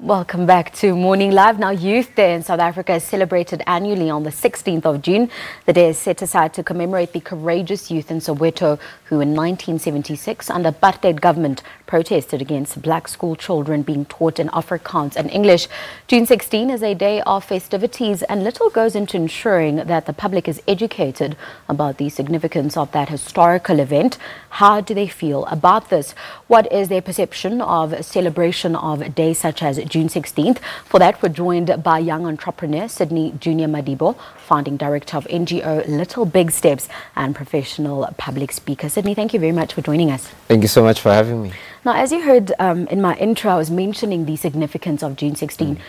Welcome back to Morning Live. Now, Youth Day in South Africa is celebrated annually on the 16th of June. The day is set aside to commemorate the courageous youth in Soweto who in 1976, under apartheid government, protested against black school children being taught in Afrikaans and English. June 16 is a day of festivities, and little goes into ensuring that the public is educated about the significance of that historical event. How do they feel about this? What is their perception of celebration of a day such as June 16th? For that, we're joined by young entrepreneur Sydney Junior Madibo, founding director of NGO Little Big Steps and professional public speaker. Sydney, thank you very much for joining us. Thank you so much for having me. Now, as you heard in my intro, I was mentioning the significance of June 16.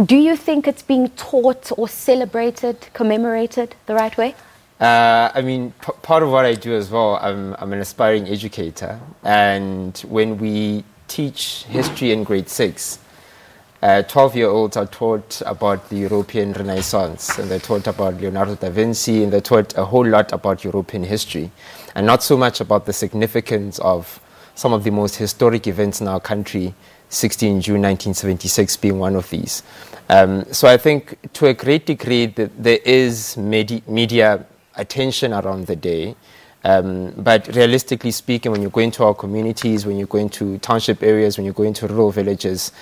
Do you think it's being taught or celebrated, commemorated the right way? I mean, part of what I do as well, I'm an aspiring educator, and when we teach history in grade 6, 12-year-olds are taught about the European Renaissance, and they're taught about Leonardo da Vinci, and they're taught a whole lot about European history, and not so much about the significance of some of the most historic events in our country, 16 June 1976 being one of these. So I think to a great degree that there is media attention around the day, but realistically speaking, when you go into our communities, when you go into township areas, when you go into rural villages,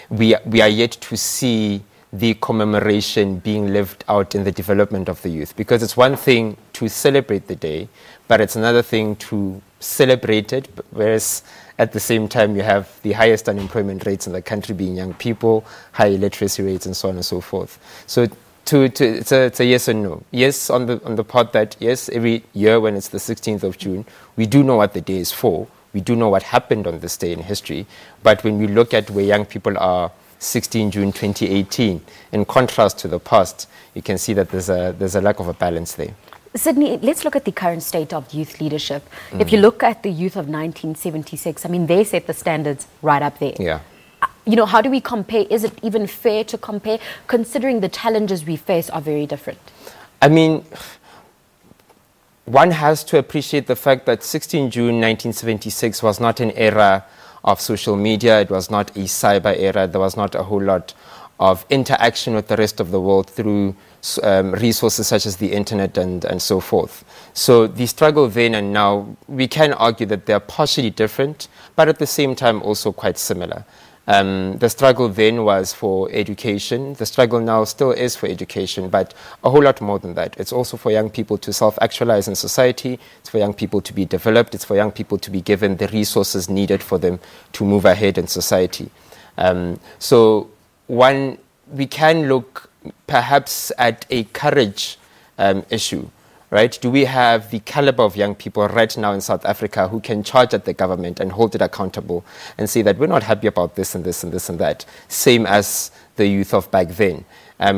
we are yet to see the commemoration being lived out in the development of the youth. Because it's one thing to celebrate the day, but it's another thing to celebrate it, whereas at the same time you have the highest unemployment rates in the country being young people, high illiteracy rates, and so on and so forth. So it's a yes and no. Yes, on the part that, yes, every year when it's the 16th of June, we do know what the day is for. We do know what happened on this day in history. But when we look at where young people are 16 June 2018, in contrast to the past, you can see that there's a lack of a balance there. Sydney, let's look at the current state of youth leadership. If you look at the youth of 1976, I mean, they set the standards right up there. Yeah. You know, how do we compare? Is it even fair to compare, considering the challenges we face are very different? I mean, one has to appreciate the fact that 16 June 1976 was not an era of social media. It was not a cyber era. There was not a whole lot of interaction with the rest of the world through resources such as the internet and so forth. So the struggle then and now, we can argue that they're partially different, but at the same time also quite similar. The struggle then was for education. The struggle now still is for education, but a whole lot more than that. It's also for young people to self-actualize in society. It's for young people to be developed. It's for young people to be given the resources needed for them to move ahead in society. So we can look perhaps at a courage issue. Right? Do we have the caliber of young people right now in South Africa who can charge at the government and hold it accountable and say that we're not happy about this and this and this and that, same as the youth of back then?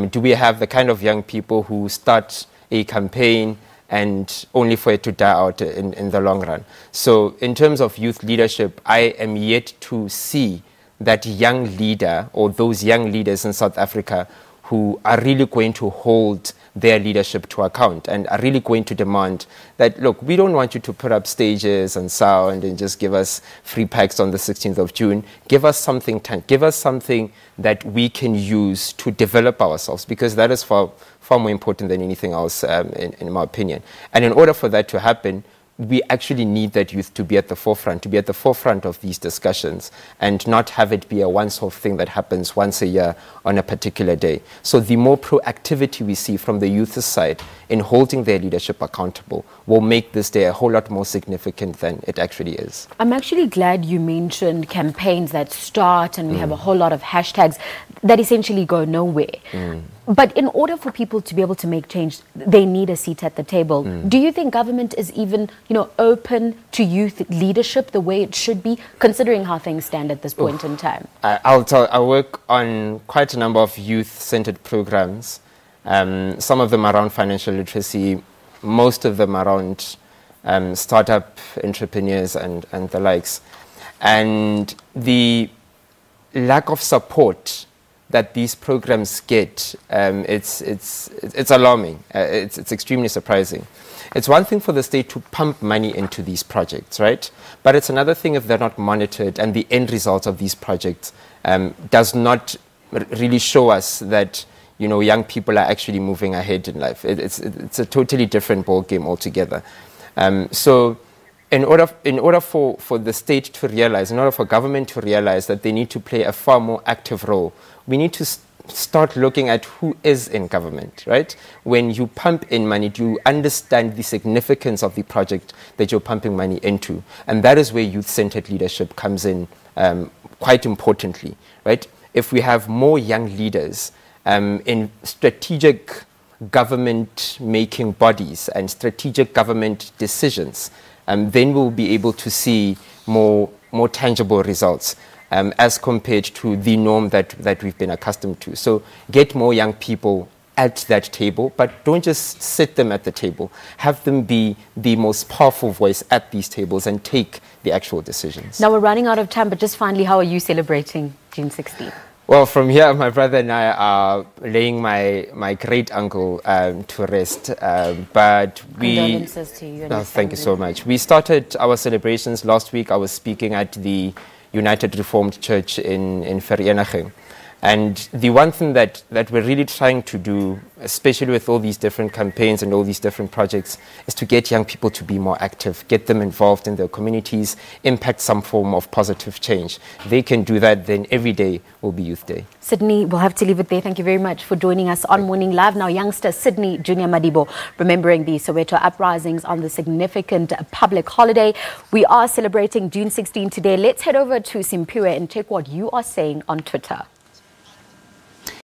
Do we have the kind of young people who start a campaign and only for it to die out in the long run? So in terms of youth leadership, I am yet to see that young leader or those young leaders in South Africa who are really going to hold their leadership to account and are really going to demand that, look, we don't want you to put up stages and sound and just give us free packs on the 16th of June. Give us something that we can use to develop ourselves, because that is far more important than anything else, in my opinion. And in order for that to happen, we actually need that youth to be at the forefront of these discussions and not have it be a once-off thing that happens once a year on a particular day. So the more proactivity we see from the youth's side in holding their leadership accountable will make this day a whole lot more significant than it actually is. I'm actually glad you mentioned campaigns that start and we have a whole lot of hashtags that essentially go nowhere. But in order for people to be able to make change, they need a seat at the table. Do you think government is even, open to youth leadership the way it should be, considering how things stand at this point in time? I work on quite a number of youth-centered programs, some of them around financial literacy, most of them around startup entrepreneurs and the likes. And the lack of support that these programs get, it's alarming. It's extremely surprising. It's one thing for the state to pump money into these projects, right? But it's another thing if they're not monitored and the end result of these projects does not really show us that, you know, young people are actually moving ahead in life. It's a totally different ballgame altogether. So in order for the state to realize, in order for government to realize that they need to play a far more active role, we need to start looking at who is in government, right? When you pump in money, do you understand the significance of the project that you're pumping money into? And that is where youth-centered leadership comes in quite importantly, right? If we have more young leaders in strategic government-making bodies and strategic government decisions, then we'll be able to see more tangible results. As compared to the norm that we've been accustomed to. So get more young people at that table, but don't just sit them at the table. Have them be the most powerful voice at these tables and take the actual decisions. Now we're running out of time, but just finally, how are you celebrating June 16th? Well, from here, my brother and I are laying my great uncle to rest. But Condolences to you and no, his thank you family. so much. We started our celebrations last week. I was speaking at the United Reformed Church in Vereeniging. And the one thing that we're really trying to do, especially with all these different campaigns and all these different projects, is to get young people to be more active, get them involved in their communities, impact some form of positive change. They can do that, then every day will be Youth Day. Sydney, we'll have to leave it there. Thank you very much for joining us on Morning Live. Now, youngster Sydney Junior Madibo, remembering the Soweto uprisings on the significant public holiday. We are celebrating June 16 today. Let's head over to Simpiwe and check what you are saying on Twitter.